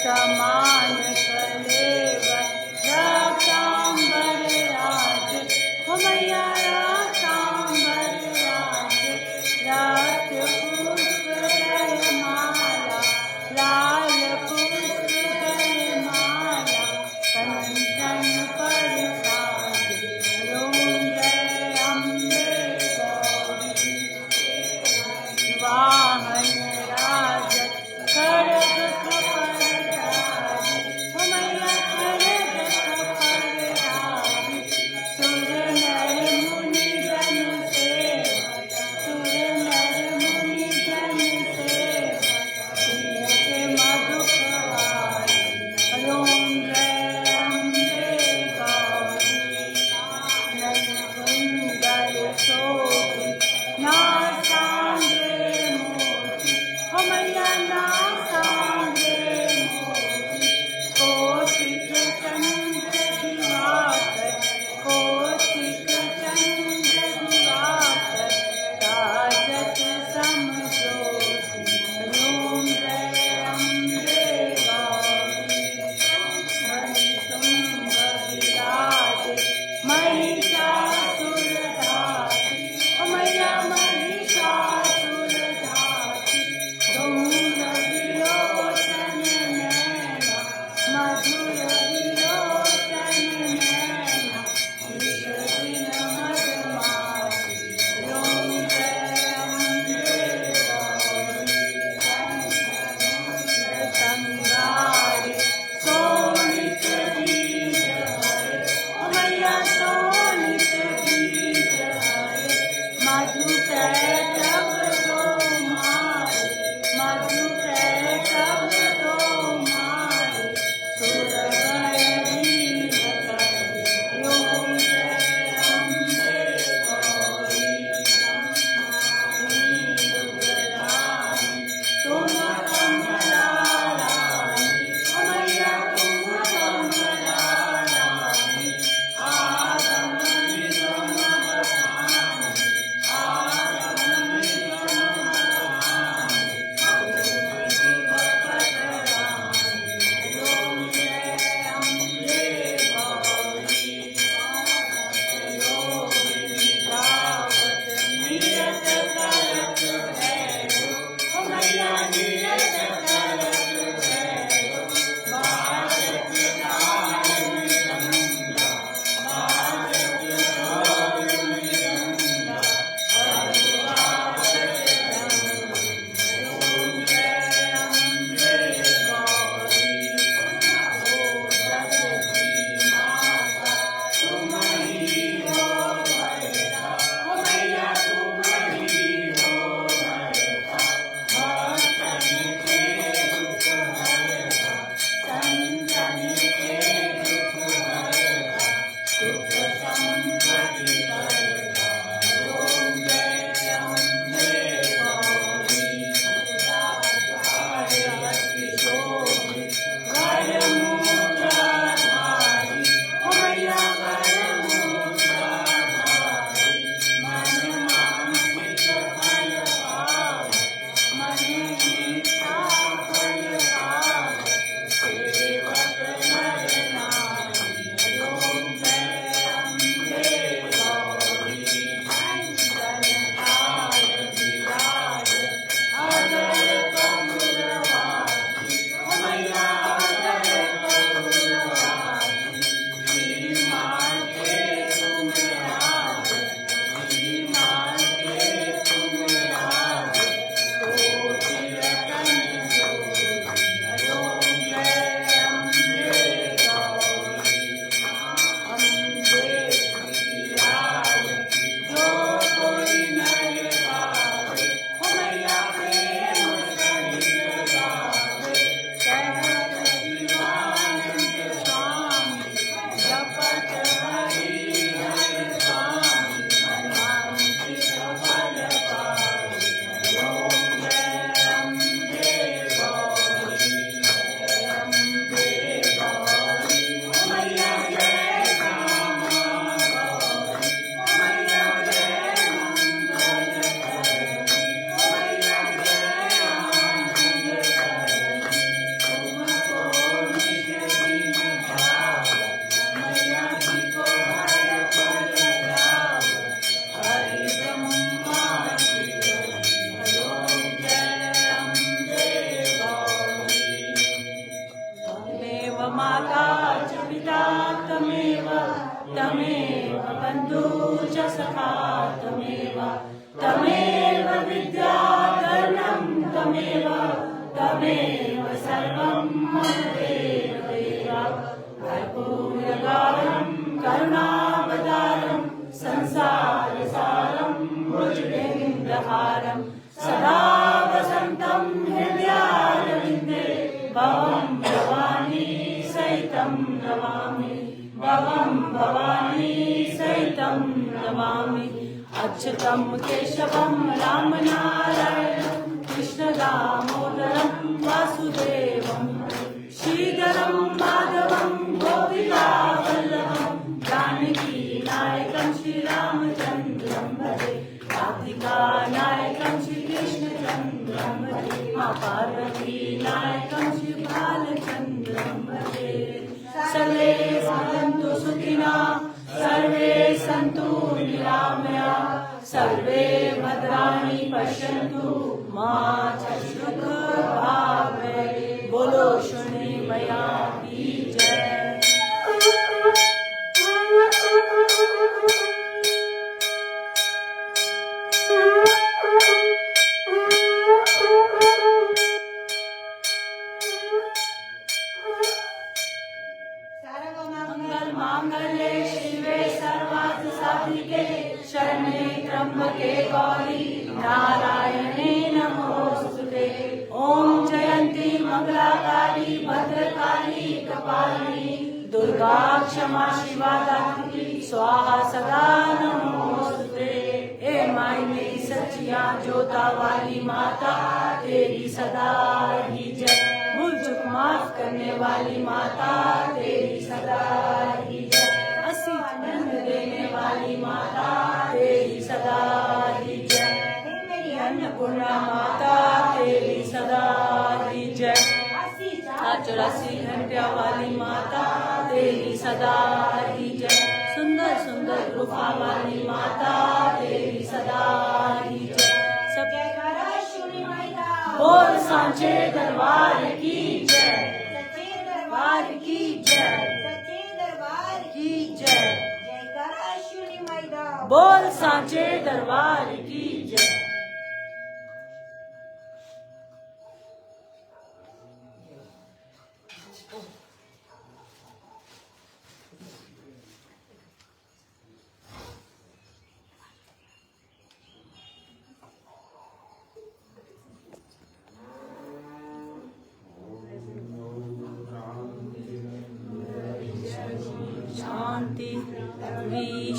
समान कलेवर रक्तांबर राज हो मैया रक्तांबर राज रक्त पुष्प गलमाला लाल पुष्प गलमाला कंचन पर साज रोम जय अम्बे गौरी वाहन राज खड्ग कपर तमेव बन्धु च सखा तमेव तमेव विद्याधरणं तमेव तमेव सर्वं मम देव देव कर्पूरगारं करुणावतारं संसारसारं भुजगेन्द्रहारं सदा वसन्तं हृदयारविन्दे भवं भवानी सहितं नमामि भवं भवानी सहितं नमामि अच्युतं केशवं रामनारायणं कृष्णदामोदरं वासुदेवं श्रीधरं माधवं गोपिकावल्लभं जानकीनायकं श्रीरामचन्द्रं भजे कार्तिकानायकं श्रीकृष्णचन्द्रं भजे मा पार्वतीनायकं श्रीबालचन्द्रं भजे सर्वे भवन्तु सुखिनः सर्वे सन्तु निरामया सर्वे भद्राणि पश्यन्तु मा कश्चित् दुःखभाग् बोलो शनि मैया की जय। मंगल मांगल्ये शिवे सर्वार्थ साधिके शरण्ये त्र्यंबके गौरी नारायणे नमोस्तुते। ओम जयंती मंगलाकाली भद्रकाली कपालिनी दुर्गा क्षमा शिवा दात्री स्वाहा सदा नमोस्तुते। ए माई मेरी सच्चिया जोता वाली माता तेरी सदा ही जय। भूल चूक माफ करने वाली माता तेरी सदा ही जय। असी जन्म देने वाली माता तेरी सदा ही जय। मेरी अन्नपूर्णा माता तेरी सदा ही जय। 84 घंटिया वाली माता तेरी सदा ही जय। सुंदर सुंदर रूपा वाली माता तेरी सदा ही जय। सब बोल सांचे दरबार की जय। सच्चे दरबार की जय। सच्चे दरबार की जय। जयकारा अश्विनी मैदा बोल सांचे दरबार की जय। शांति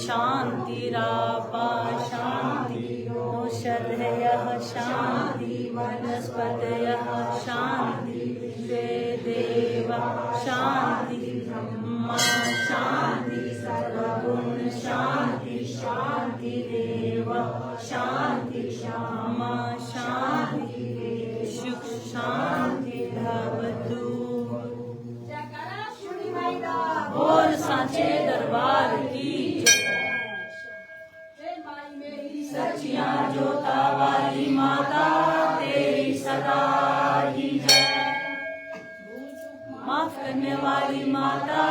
शांतिरापा शांति औषधयः शांति वनस्पतयः शांति देव शांति ब्रह्मा शांति सर्वगुण शांति शांति देव शांति श्यामा शांति सुख शांति भवतु। बोल सांचे दरबार की सच्चिया जोता वाली माता तेरी सदा ही जय। माफ करने वाली माता